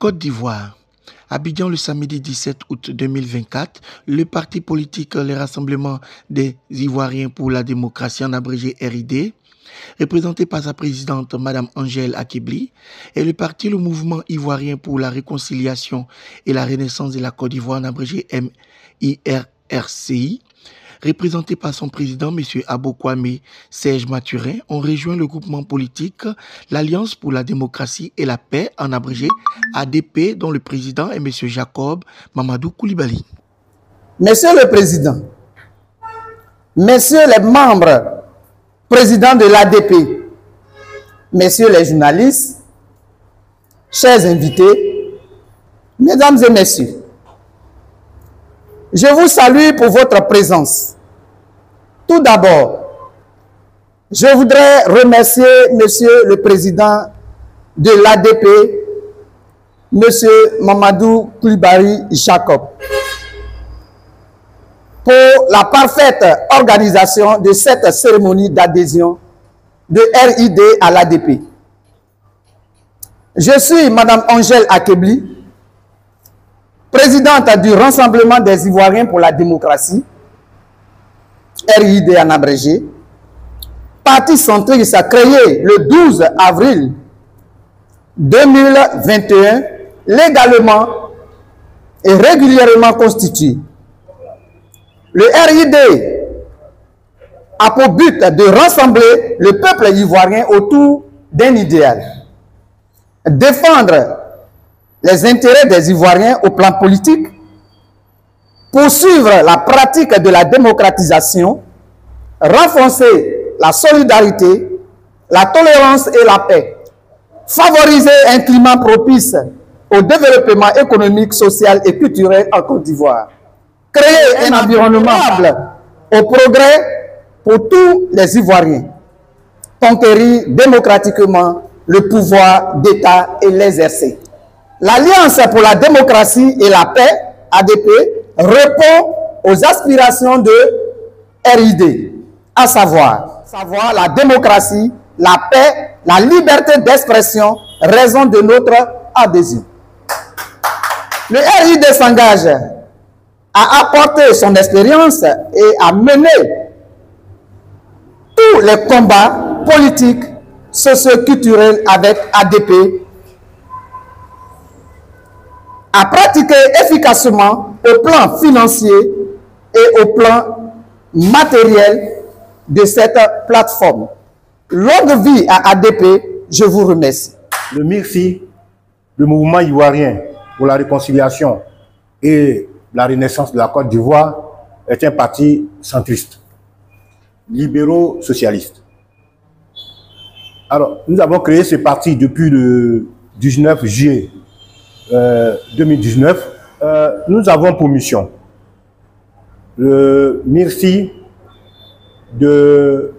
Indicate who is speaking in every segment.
Speaker 1: Côte d'Ivoire. Abidjan le samedi 17 août 2024, le parti politique Le Rassemblement des Ivoiriens pour la démocratie, en abrégé RID, représenté par sa présidente Mme Angèle Akebli, et le parti Le Mouvement Ivoirien pour la réconciliation et la renaissance de la Côte d'Ivoire, en abrégé MIRRCI, représenté par son président, M. Abokwame Serge Mathurin, ont rejoint le groupement politique l'Alliance pour la démocratie et la paix, en abrégé ADP, dont le président est M. Jacob Mamadou Koulibaly.
Speaker 2: Monsieur le Président, Messieurs les membres présidents de l'ADP, Messieurs les journalistes, chers invités, Mesdames et Messieurs, je vous salue pour votre présence. Tout d'abord, je voudrais remercier Monsieur le Président de l'ADP, Monsieur Mamadou Koulibaly Jacob, pour la parfaite organisation de cette cérémonie d'adhésion de RID à l'ADP. Je suis Madame Angèle Akebli, présidente du Rassemblement des Ivoiriens pour la démocratie, RID en abrégé, parti centriste créé le 12 avril 2021, légalement et régulièrement constitué. Le RID a pour but de rassembler le peuple ivoirien autour d'un idéal, défendre les intérêts des Ivoiriens au plan politique, poursuivre la pratique de la démocratisation, renforcer la solidarité, la tolérance et la paix, favoriser un climat propice au développement économique, social et culturel en Côte d'Ivoire, créer un environnement stable au progrès pour tous les Ivoiriens, conquérir démocratiquement le pouvoir d'État et l'exercer. L'Alliance pour la démocratie et la paix, ADP, répond aux aspirations de RID, à savoir la démocratie, la paix, la liberté d'expression, raison de notre adhésion. Le RID s'engage à apporter son expérience et à mener tous les combats politiques, socio-culturels avec ADP, à pratiquer efficacement au plan financier et au plan matériel de cette plateforme. Longue vie à ADP, je vous remercie.
Speaker 3: Le MIRCI, le Mouvement Ivoirien pour la réconciliation et la renaissance de la Côte d'Ivoire, est un parti centriste, libéraux-socialiste. Alors, nous avons créé ce parti depuis le 19 juillet 2019. Nous avons pour mission, le MIRCI, de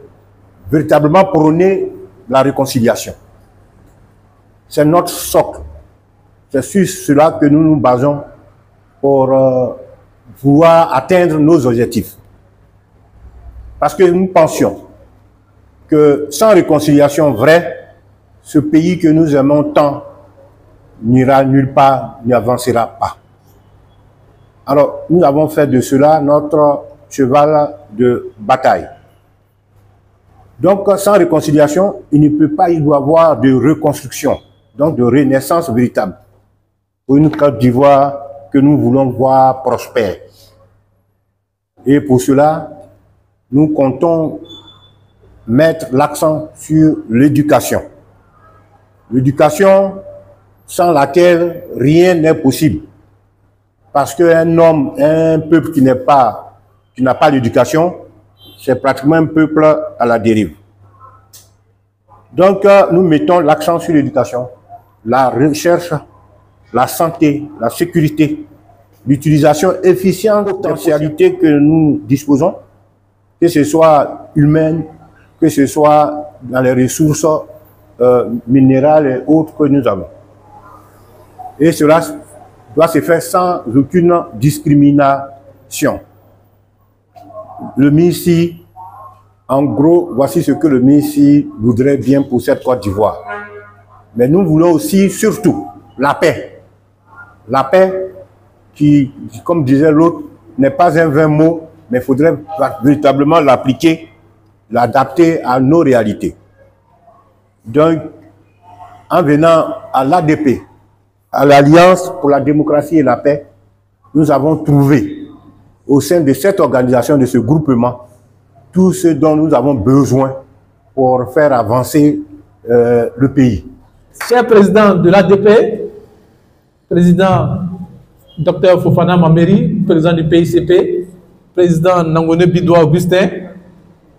Speaker 3: véritablement prôner la réconciliation. C'est notre socle. C'est sur cela que nous nous basons pour pouvoir atteindre nos objectifs. Parce que nous pensions que sans réconciliation vraie, ce pays que nous aimons tant n'ira nulle part, n'avancera pas. Alors, nous avons fait de cela notre cheval de bataille. Donc, sans réconciliation, il ne peut pas y avoir de reconstruction, donc de renaissance véritable pour une Côte d'Ivoire que nous voulons voir prospère. Et pour cela, nous comptons mettre l'accent sur l'éducation. L'éducation sans laquelle rien n'est possible. Parce qu'un homme, un peuple qui n'a pas l'éducation, c'est pratiquement un peuple à la dérive. Donc, nous mettons l'accent sur l'éducation, la recherche, la santé, la sécurité, l'utilisation efficiente des potentialités que nous disposons, que ce soit humaine, que ce soit dans les ressources minérales et autres que nous avons. Et cela doit se faire sans aucune discrimination. Le MIRCI, en gros, voici ce que le MIRCI voudrait bien pour cette Côte d'Ivoire. Mais nous voulons aussi, surtout, la paix. La paix, qui, comme disait l'autre, n'est pas un vain mot, mais il faudrait véritablement l'appliquer, l'adapter à nos réalités. Donc, en venant à l'ADP, à l'Alliance pour la démocratie et la paix, nous avons trouvé au sein de cette organisation, de ce groupement, tout ce dont nous avons besoin pour faire avancer le pays.
Speaker 4: Cher président de l'ADP, président Dr Fofana Mameri, président du PICP, président Nangone Bidoua Augustin,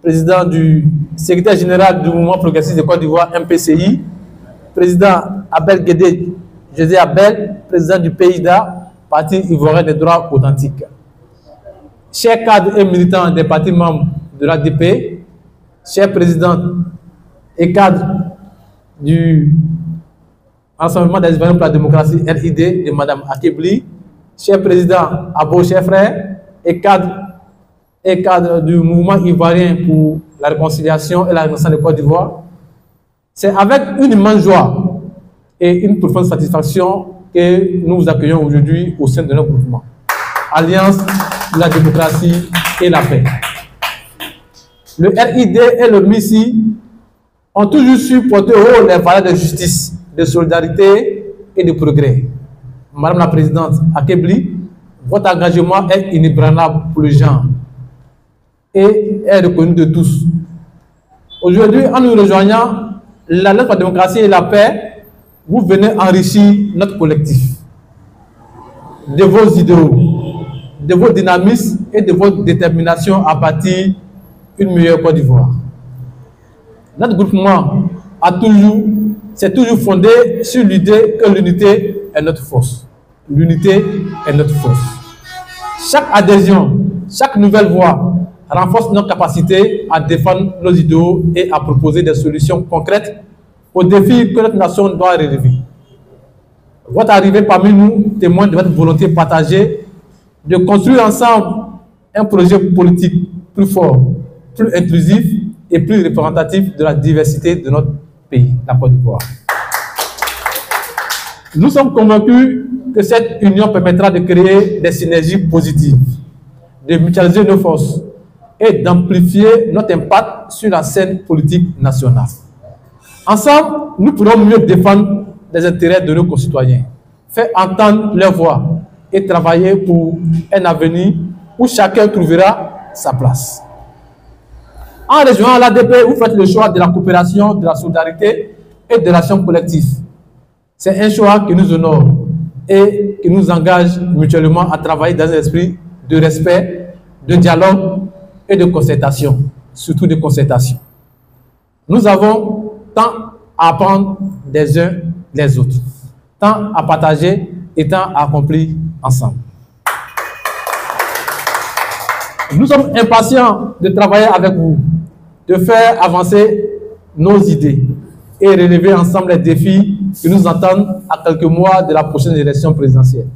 Speaker 4: président du secrétaire général du mouvement progressiste de Côte d'Ivoire, MPCI, président Abel Guédé, José Abel, président du PIDA, Parti ivoirien des droits authentiques. Chers cadres et militants des partis membres de l'ADP, chers présidents et cadres du Rassemblement des Ivoiriens pour la démocratie RID de Mme Akebli, chers présidents Abo, chers frères, et cadres du mouvement ivoirien pour la réconciliation et la renaissance de Côte d'Ivoire, c'est avec une immense joie et une profonde satisfaction que nous vous accueillons aujourd'hui au sein de notre mouvement. Alliance de la démocratie et la paix. Le RID et le MISI ont toujours su porter haut les valeurs de justice, de solidarité et de progrès. Madame la Présidente Akebli, votre engagement est inébranlable pour le genre et est reconnu de tous. Aujourd'hui, en nous rejoignant, l'Alliance pour la démocratie et la paix, vous venez enrichir notre collectif de vos idéaux, de vos dynamismes et de votre détermination à bâtir une meilleure Côte d'Ivoire. Notre groupement s'est toujours fondé sur l'idée que l'unité est notre force. L'unité est notre force. Chaque adhésion, chaque nouvelle voix renforce notre capacité à défendre nos idéaux et à proposer des solutions concrètes aux défis que notre nation doit relever. Votre arrivée parmi nous témoigne de votre volonté partagée de construire ensemble un projet politique plus fort, plus inclusif et plus représentatif de la diversité de notre pays, la Côte d'Ivoire. Nous sommes convaincus que cette union permettra de créer des synergies positives, de mutualiser nos forces et d'amplifier notre impact sur la scène politique nationale. Ensemble, nous pourrons mieux défendre les intérêts de nos concitoyens, faire entendre leur voix et travailler pour un avenir où chacun trouvera sa place. En rejoignant l'ADP, vous faites le choix de la coopération, de la solidarité et de l'action collective. C'est un choix qui nous honore et qui nous engage mutuellement à travailler dans un esprit de respect, de dialogue et de concertation, surtout de concertation. Nous avons tant à apprendre des uns des autres, tant à partager et tant à accomplir ensemble. Nous sommes impatients de travailler avec vous, de faire avancer nos idées et relever ensemble les défis qui nous attendent à quelques mois de la prochaine élection présidentielle,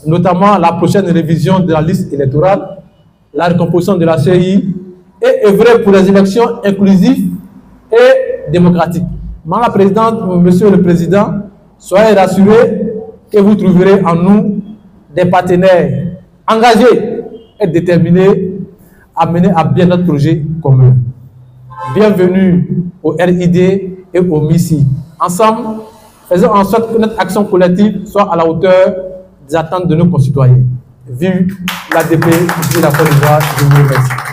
Speaker 4: notamment la prochaine révision de la liste électorale, la recomposition de la CEI et œuvrer pour les élections inclusives et démocratiques. Madame la Présidente, Monsieur le Président, soyez rassurés que vous trouverez en nous des partenaires engagés et déterminés à mener à bien notre projet commun. Bienvenue au RID et au MISI. Ensemble, faisons en sorte que notre action collective soit à la hauteur des attentes de nos concitoyens. Vive l'ADP, vive la Côte d'Ivoire, je vous remercie.